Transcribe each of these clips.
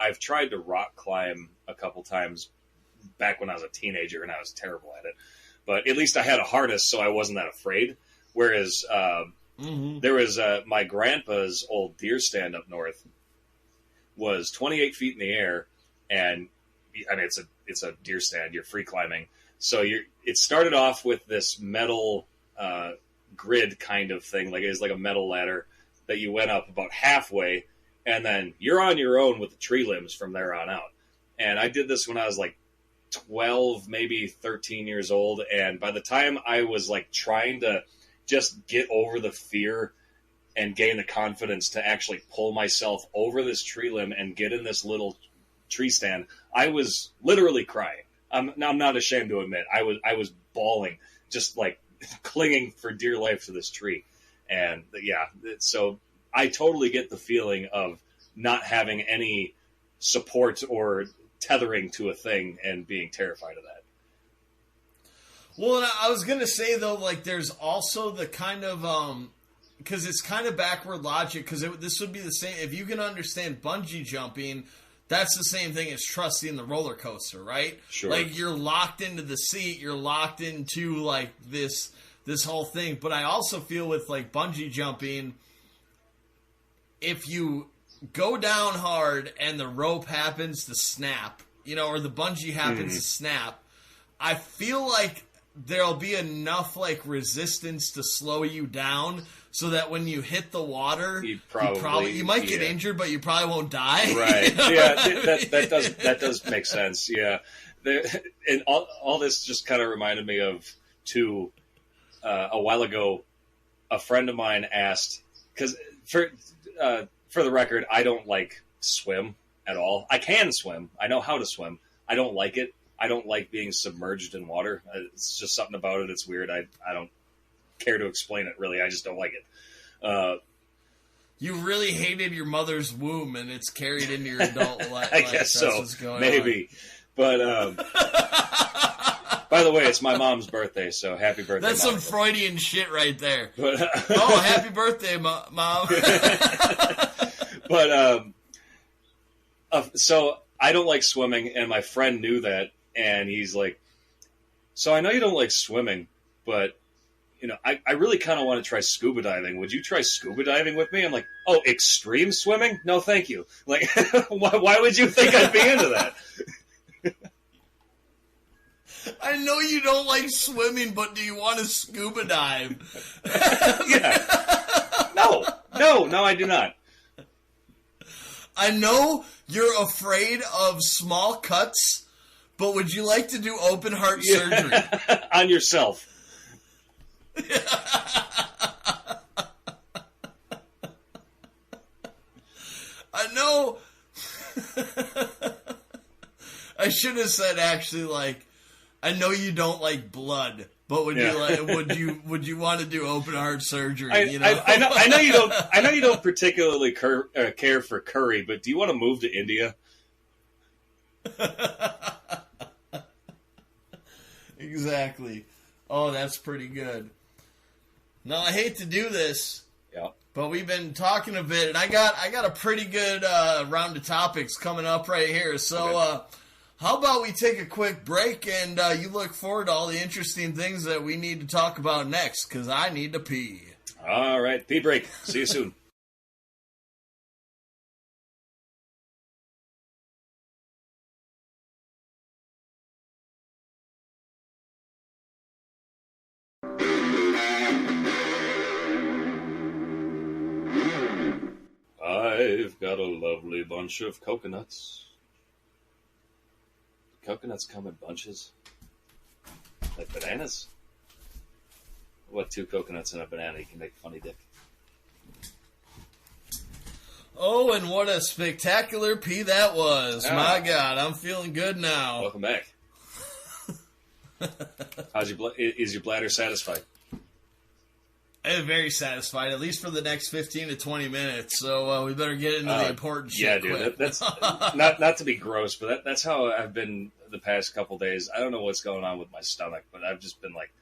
I've tried to rock climb a couple times back when I was a teenager, and I was terrible at it. But at least I had a harness, so I wasn't that afraid. Whereas there was my grandpa's old deer stand up north was 28 feet in the air, and I mean it's a deer stand. You're free climbing, so it started off with this metal grid kind of thing, like it was like a metal ladder that you went up about halfway, and then you're on your own with the tree limbs from there on out. And I did this when I was like 12, maybe 13 years old, and by the time I was like trying to just get over the fear and gain the confidence to actually pull myself over this tree limb and get in this little tree stand, I was literally crying. I'm not ashamed to admit I was bawling, just like clinging for dear life to this tree. And yeah, so I totally get the feeling of not having any support or tethering to a thing and being terrified of that. Well, and I was going to say, though, like, there's also the kind of, because it's kind of backward logic, because this would be the same, if you can understand bungee jumping, that's the same thing as trusting the roller coaster, right? Sure. Like, you're locked into the seat, you're locked into, like, this whole thing. But I also feel with, like, bungee jumping, if you go down hard and the rope happens to snap, or the bungee happens to snap, I feel like there'll be enough like resistance to slow you down so that when you hit the water, you might get injured, but you probably won't die. Right. Yeah, that does make sense. Yeah. And all this just kind of reminded me of a while ago, a friend of mine asked, because for the record, I don't like swim at all. I can swim. I know how to swim. I don't like it. I don't like being submerged in water. It's just something about it. It's weird. I don't care to explain it, really. I just don't like it. You really hated your mother's womb, and it's carried into your adult life. I guess so. Maybe. On. But, by the way, it's my mom's birthday, so happy birthday, That's Mom. some Freudian shit right there. But, happy birthday, Mom. But, so I don't like swimming, and my friend knew that. And he's like, so I know you don't like swimming, but, I really kind of want to try scuba diving. Would you try scuba diving with me? I'm like, oh, extreme swimming? No, thank you. Like, why would you think I'd be into that? I know you don't like swimming, but do you want to scuba dive? Yeah. No, I do not. I know you're afraid of small cuts, but would you like to do open heart surgery? On yourself. I know. I should have said actually, like, I know you don't like blood, but would you want to do open heart surgery? I know you don't. I know you don't particularly care for curry, but do you want to move to India? Exactly. Oh, that's pretty good. Now, I hate to do this, but we've been talking a bit, and I got a pretty good round of topics coming up right here. So, how about we take a quick break, and you look forward to all the interesting things that we need to talk about next, because I need to pee. All right, pee break. See you soon. I've got a lovely bunch of coconuts. Coconuts come in bunches? Like bananas? What, 2 coconuts and a banana? You can make a funny dick. Oh, and what a spectacular pee that was. Oh. My God, I'm feeling good now. Welcome back. Is your bladder satisfied? I'm very satisfied, at least for the next 15 to 20 minutes. So we better get into the important shit. Yeah, dude. That's not to be gross, but that's how I've been the past couple days. I don't know what's going on with my stomach, but I've just been like,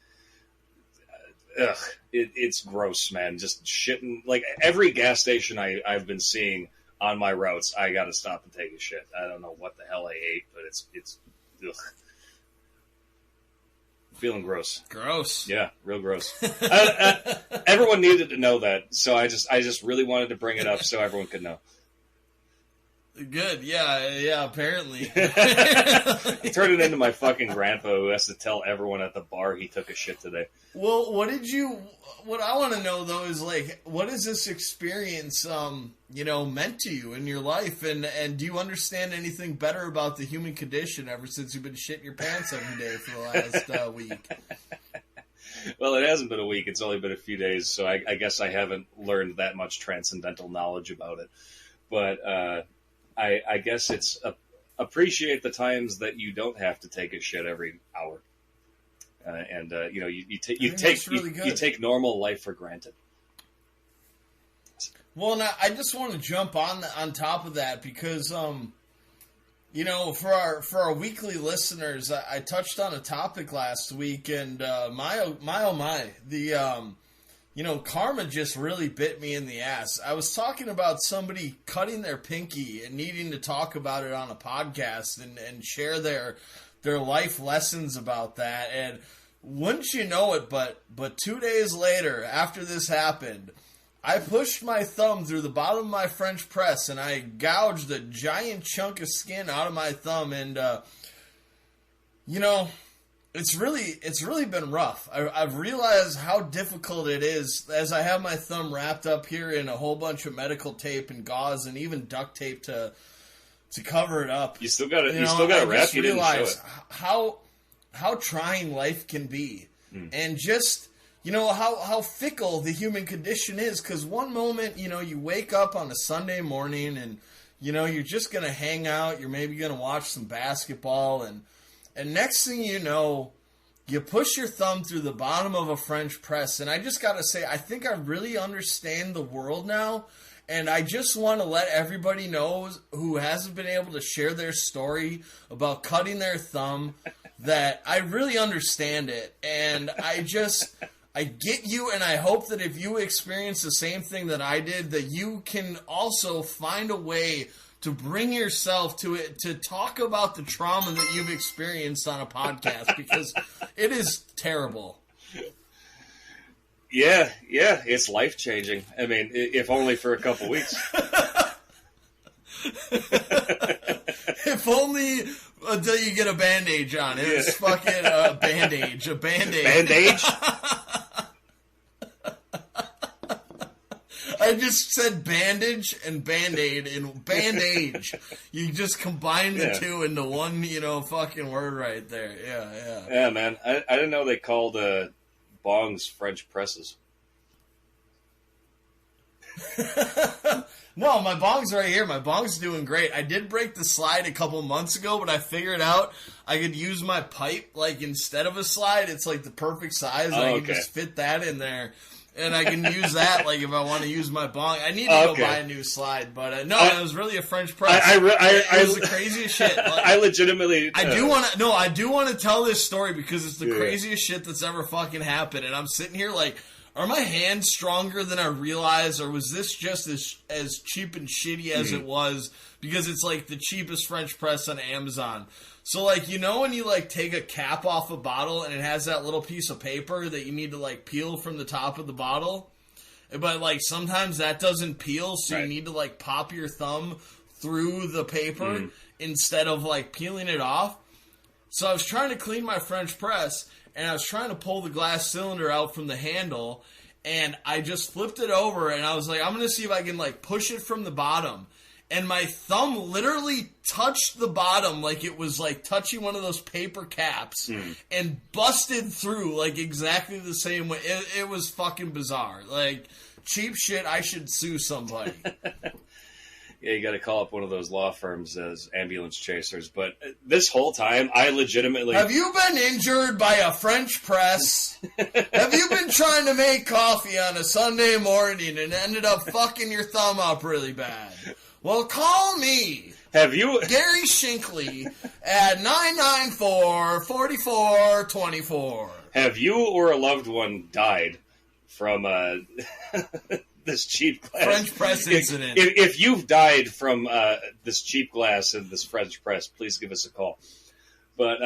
it's gross, man. Just shitting. Like every gas station I've been seeing on my routes, I got to stop and take a shit. I don't know what the hell I ate, but it's ugh. Feeling gross. Gross. Yeah, real gross. Everyone needed to know that, so I just really wanted to bring it up so everyone could know. Good, yeah, apparently. Turn it into my fucking grandpa who has to tell everyone at the bar he took a shit today. Well, what I want to know, though, is, like, what has this experience, meant to you in your life? And do you understand anything better about the human condition ever since you've been shitting your pants every day for the last week? Well, it hasn't been a week. It's only been a few days, so I guess I haven't learned that much transcendental knowledge about it. But I guess it's appreciate the times that you don't have to take a shit every hour. You take normal life for granted. Well, now I just want to jump on top of that because, for our weekly listeners, I touched on a topic last week, and karma just really bit me in the ass. I was talking about somebody cutting their pinky and needing to talk about it on a podcast and share their life lessons about that. And wouldn't you know it, but 2 days later, after this happened, I pushed my thumb through the bottom of my French press and I gouged a giant chunk of skin out of my thumb. And, it's really been rough. I've realized how difficult it is as I have my thumb wrapped up here in a whole bunch of medical tape and gauze and even duct tape to cover it up. You still got to wrap. You didn't show it. How trying life can be, and just how fickle the human condition is. Because one moment you wake up on a Sunday morning and you're just gonna hang out. You're maybe gonna watch some basketball and next thing you know, you push your thumb through the bottom of a French press. And I just got to say, I think I really understand the world now. And I just want to let everybody know who hasn't been able to share their story about cutting their thumb that I really understand it. And I get you, and I hope that if you experience the same thing that I did, that you can also find a way to bring yourself to it, to talk about the trauma that you've experienced on a podcast, because it is terrible. Yeah, it's life-changing. I mean, if only for a couple weeks. If only until you get a bandage on. It's fucking a bandage. Bandage? I just said bandage and band-aid and bandage. You just combine the two into one, fucking word right there. Yeah. Yeah, man. I didn't know they called bongs French presses. No, my bong's right here. My bong's doing great. I did break the slide a couple months ago, but I figured out I could use my pipe, like, instead of a slide. It's, like, the perfect size. I can just fit that in there. And I can use that, like, if I want to use my bong. I need to go buy a new slide, but it was really a French press. It was the craziest shit. Like, I legitimately... I do want to tell this story because it's the craziest shit that's ever fucking happened. And I'm sitting here like, are my hands stronger than I realized, or was this just as cheap and shitty as it was? Because it's, like, the cheapest French press on Amazon. So, like, when you, like, take a cap off a bottle and it has that little piece of paper that you need to, like, peel from the top of the bottle? But, like, sometimes that doesn't peel, so you need to, like, pop your thumb through the paper instead of, like, peeling it off. So I was trying to clean my French press, and I was trying to pull the glass cylinder out from the handle, and I just flipped it over, and I was like, I'm going to see if I can, like, push it from the bottom. And my thumb literally touched the bottom like it was like touching one of those paper caps and busted through like exactly the same way. It was fucking bizarre. Like, cheap shit, I should sue somebody. Yeah, you got to call up one of those law firms as ambulance chasers. But this whole time, I legitimately... Have you been injured by a French press? Have you been trying to make coffee on a Sunday morning and ended up fucking your thumb up really bad? Well, call me. Have you... Gary Shinkley at 994-4424. Have you or a loved one died from this cheap glass. French press incident. If you've died from this cheap glass and this French press, please give us a call. But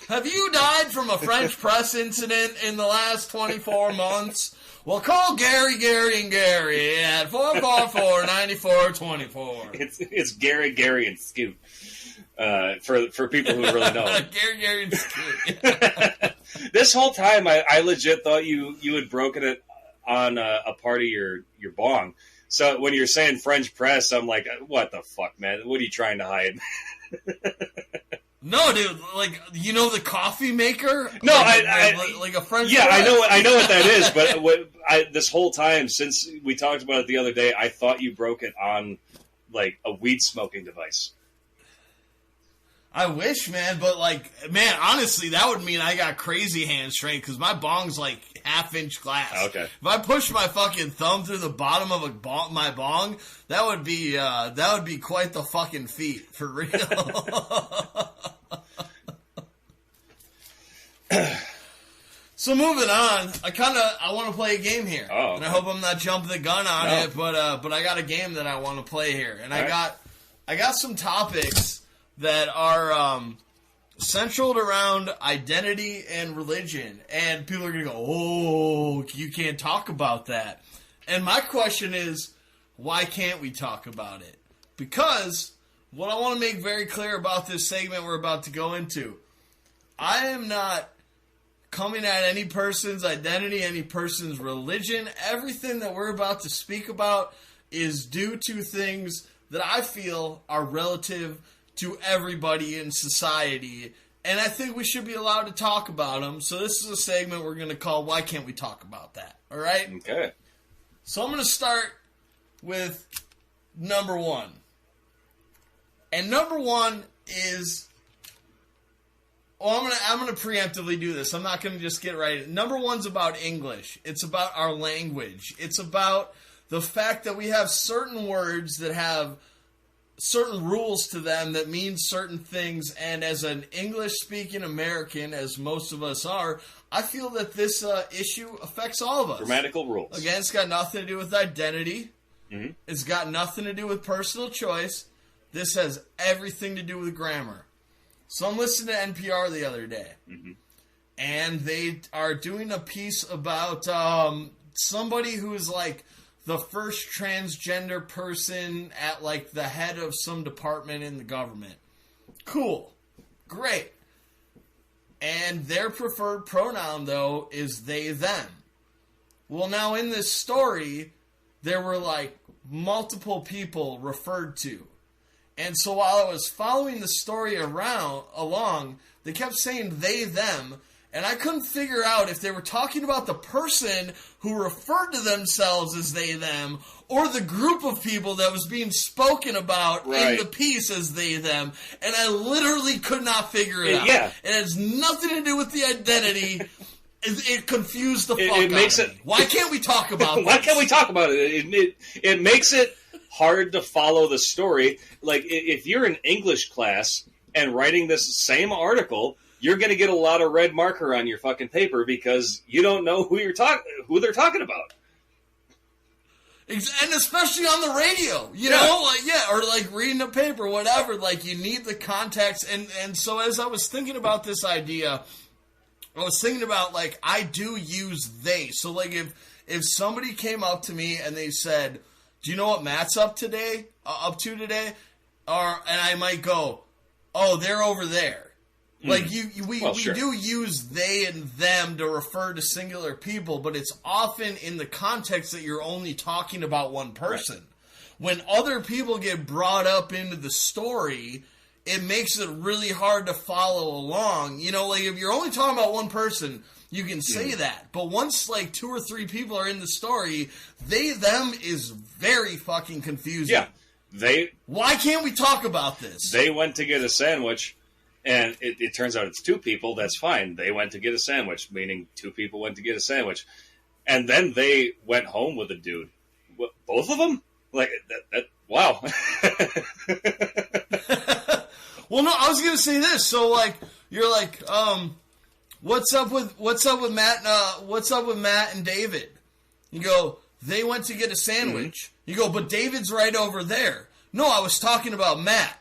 have you died from a French press incident in the last 24 months? Well, call Gary and Gary at 444-9424. It's Gary, and Scoot. For people who really know. Gary and Scoot. This whole time, I legit thought you had broken it on a part of your bong. So when you're saying French press, I'm like, what the fuck, man? What are you trying to hide? No, dude. Like, you know the coffee maker? No, like a French. Yeah, press? I know what that is. But this whole time since we talked about it the other day, I thought you broke it on like a weed smoking device. I wish, man, but honestly, that would mean I got crazy hand strength because my bong's like half-inch glass. Okay. If I push my fucking thumb through the bottom of my bong, that would be quite the fucking feat for real. So moving on, I want to play a game here, and I hope I'm not jumping the gun on it, but I got a game that I want to play here, and I got some topics that are centered around identity and religion. And people are going to go, oh, you can't talk about that. And my question is, why can't we talk about it? Because what I want to make very clear about this segment we're about to go into, I am not coming at any person's identity, any person's religion. Everything that we're about to speak about is due to things that I feel are relative to everybody in society, and I think we should be allowed to talk about them. So this is a segment we're going to call Why Can't We Talk About That? All right? Okay. So I'm going to start with number one. And number one is... Well, I'm going to preemptively do this. I'm not going to just get right. Number one's about English. It's about our language. It's about the fact that we have certain words that have certain rules to them that mean certain things, and as an English-speaking American, as most of us are, I feel that this issue affects all of us. Grammatical rules. Again, it's got nothing to do with identity. Mm-hmm. It's got nothing to do with personal choice. This has everything to do with grammar. So I'm listening to NPR the other day, and they are doing a piece about somebody who is like the first transgender person at like the head of some department in the government. Cool. Great. And their preferred pronoun, though, is they, them. Well, now in this story, there were like multiple people referred to. And so while I was following the story along, they kept saying they, them, and I couldn't figure out if they were talking about the person who referred to themselves as they, them, or the group of people that was being spoken about in the piece as they, them. And I literally could not figure it out. Yeah. It has nothing to do with the identity. It confused the fuck it makes out of me. Why can't we talk about this? Why can't we talk about it? It makes it hard to follow the story. Like, if you're in English class and writing this same article, you're going to get a lot of red marker on your fucking paper because you don't know who they're talking about. And especially on the radio, you know, or like reading a paper, whatever. Like, you need the context. And so as I was thinking about this idea, I was thinking about, like, I do use they. So, like, if somebody came up to me and they said, do you know what Matt's up to today? And I might go, oh, they're over there. Like, we do use they and them to refer to singular people, but it's often in the context that you're only talking about one person. Right. When other people get brought up into the story, it makes it really hard to follow along. You know, like, if you're only talking about one person, you can say that. But once, like, 2 or 3 people are in the story, they, them is very fucking confusing. Yeah. Why can't we talk about this? They went to get a sandwich, and it turns out it's 2 people. That's fine. They went to get a sandwich, meaning 2 people went to get a sandwich. And then they went home with a dude. What, both of them? Like, wow. Well, no, I was going to say this. So, like, you're like, what's up with Matt and David? You go, They went to get a sandwich. You go, but David's right over there. No, I was talking about Matt.